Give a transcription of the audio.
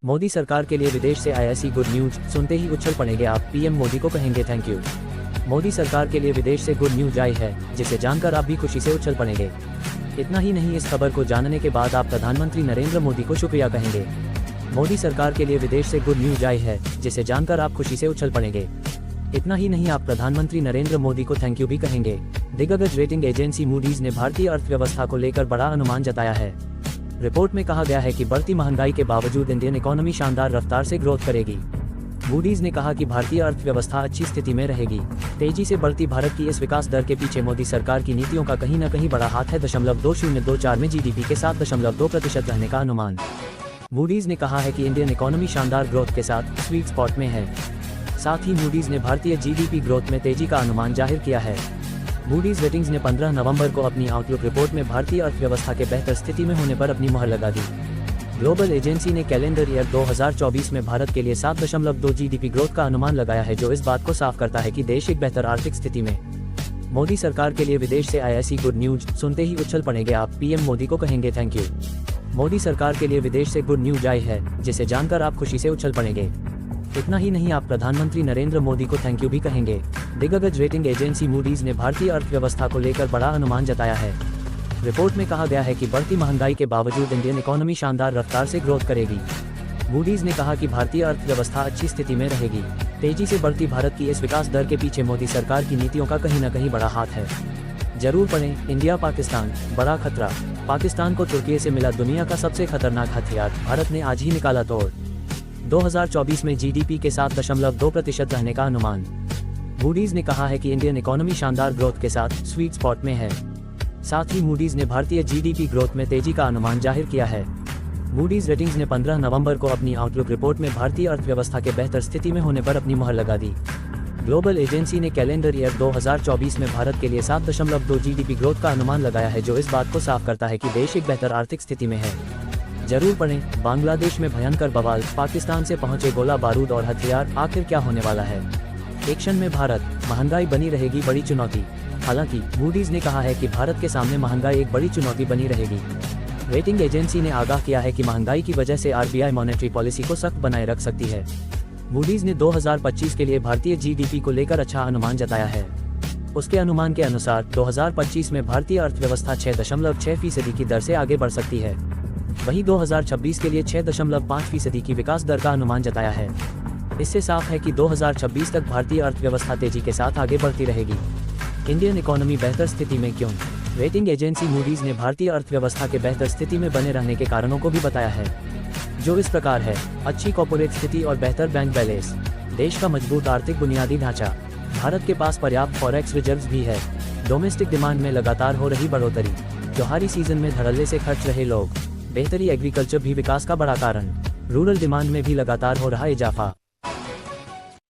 मोदी सरकार के लिए विदेश से आया ऐसी गुड न्यूज सुनते ही उछल पड़ेंगे आप, पीएम मोदी को कहेंगे थैंक यू। मोदी सरकार के लिए विदेश से गुड न्यूज आई है, जिसे जानकर आप भी खुशी से उछल पड़ेंगे। इतना ही नहीं, इस खबर को जानने के बाद आप प्रधानमंत्री नरेंद्र मोदी को शुक्रिया कहेंगे। मोदी सरकार के लिए विदेश से गुड न्यूज आई है, जिसे जानकर आप खुशी से उछल पड़ेंगे। इतना ही नहीं, आप प्रधानमंत्री नरेंद्र मोदी को थैंक यू भी कहेंगे। दिग्गज रेटिंग एजेंसी मूडीज ने भारतीय अर्थव्यवस्था को लेकर बड़ा अनुमान जताया है। रिपोर्ट में कहा गया है कि बढ़ती महंगाई के बावजूद इंडियन इकोनॉमी शानदार रफ्तार से ग्रोथ करेगी। मूडीज ने कहा कि भारतीय अर्थव्यवस्था अच्छी स्थिति में रहेगी। तेजी से बढ़ती भारत की इस विकास दर के पीछे मोदी सरकार की नीतियों का कहीं न कहीं बड़ा हाथ है। 2024 में जीडीपी के 7.2% रहने का अनुमान। मूडीज ने कहा है कि इंडियन इकोनॉमी शानदार ग्रोथ के साथ स्वीट स्पॉट में है। साथ ही मूडीज ने भारतीय जीडीपी ग्रोथ में तेजी का अनुमान जाहिर किया है। मूडीज रेटिंग्स ने 15 नवंबर को अपनी आउटलुक रिपोर्ट में भारतीय अर्थव्यवस्था के बेहतर स्थिति में होने पर अपनी मुहर लगा दी। ग्लोबल एजेंसी ने कैलेंडर ईयर 2024 में भारत के लिए 7.2 जीडीपी ग्रोथ का अनुमान लगाया है, जो इस बात को साफ करता है कि देश एक बेहतर आर्थिक स्थिति में। मोदी सरकार के लिए विदेश से आई ऐसी गुड न्यूज सुनते ही उछल पड़ेंगे आप, पीएम मोदी को कहेंगे थैंक यू। मोदी सरकार के लिए विदेश से गुड न्यूज आई है, जिसे जानकर आप खुशी से उछल पड़ेंगे। इतना ही नहीं, आप प्रधानमंत्री नरेंद्र मोदी को थैंक यू भी कहेंगे। दिग्गज रेटिंग एजेंसी मूडीज ने भारतीय अर्थव्यवस्था को लेकर बड़ा अनुमान जताया है। रिपोर्ट में कहा गया है कि बढ़ती महंगाई के बावजूद इंडियन इकोनॉमी शानदार रफ्तार से ग्रोथ करेगी। मूडीज ने कहा कि भारतीय अर्थव्यवस्था अच्छी स्थिति में रहेगी। तेजी से बढ़ती भारत की इस विकास दर के पीछे मोदी सरकार की नीतियों का कहीं न कहीं बड़ा हाथ है। जरूर पढ़ें, इंडिया पाकिस्तान बड़ा खतरा। पाकिस्तान को तुर्की से मिला दुनिया का सबसे खतरनाक हथियार, भारत ने आज ही निकाला तोड़। 2024 में जीडीपी के 7.2% रहने का अनुमान। मूडीज ने कहा है कि इंडियन इकोनॉमी शानदार ग्रोथ के साथ स्वीट स्पॉट में है। साथ ही मूडीज ने भारतीय जीडीपी ग्रोथ में तेजी का अनुमान जाहिर किया है। मूडीज रेटिंग्स ने 15 नवंबर को अपनी आउटलुक रिपोर्ट में भारतीय अर्थव्यवस्था के बेहतर स्थिति में होने पर अपनी मुहर लगा दी। ग्लोबल एजेंसी ने कैलेंडर ईयर 2024 में भारत के लिए 7.2 जीडीपी ग्रोथ का अनुमान लगाया है, जो इस बात को साफ करता है कि देश एक बेहतर आर्थिक स्थिति में है। जरूर पढ़ें, बांग्लादेश में भयंकर बवाल, पाकिस्तान से पहुंचे गोला बारूद और हथियार, आखिर क्या होने वाला है। एक्शन में भारत, महंगाई बनी रहेगी बड़ी चुनौती। हालांकि मूडीज ने कहा है कि भारत के सामने महंगाई एक बड़ी चुनौती बनी रहेगी। रेटिंग एजेंसी ने आगाह किया है कि महंगाई की वजह से आरबीआई मॉनेटरी पॉलिसी को सख्त बनाए रख सकती है। मूडीज ने 2025 के लिए भारतीय जीडीपी को लेकर अच्छा अनुमान जताया है। उसके अनुमान के अनुसार 2025 में भारतीय अर्थव्यवस्था 6.6% की दर से आगे बढ़ सकती है। वहीं 2026 के लिए 6.5% की विकास दर का अनुमान जताया है। इससे साफ है कि 2026 तक भारतीय अर्थव्यवस्था तेजी के साथ आगे बढ़ती रहेगी। इंडियन इकोनॉमी बेहतर स्थिति में क्यों? रेटिंग एजेंसी मूडीज ने भारतीय अर्थव्यवस्था के बेहतर स्थिति में बने रहने के कारणों को भी बताया है, जो इस प्रकार है। अच्छी कॉर्पोरेट स्थिति और बेहतर बैंक बैलेंस, देश का मजबूत आर्थिक बुनियादी ढांचा, भारत के पास पर्याप्त फॉरेक्स रिजर्व्स भी है, डोमेस्टिक डिमांड में लगातार हो रही बढ़ोतरी, त्योहारी सीजन में धड़ल्ले से खर्च रहे लोग, बेहतरी एग्रीकल्चर भी विकास का बड़ा कारण, रूरल डिमांड में भी लगातार हो रहा इजाफा।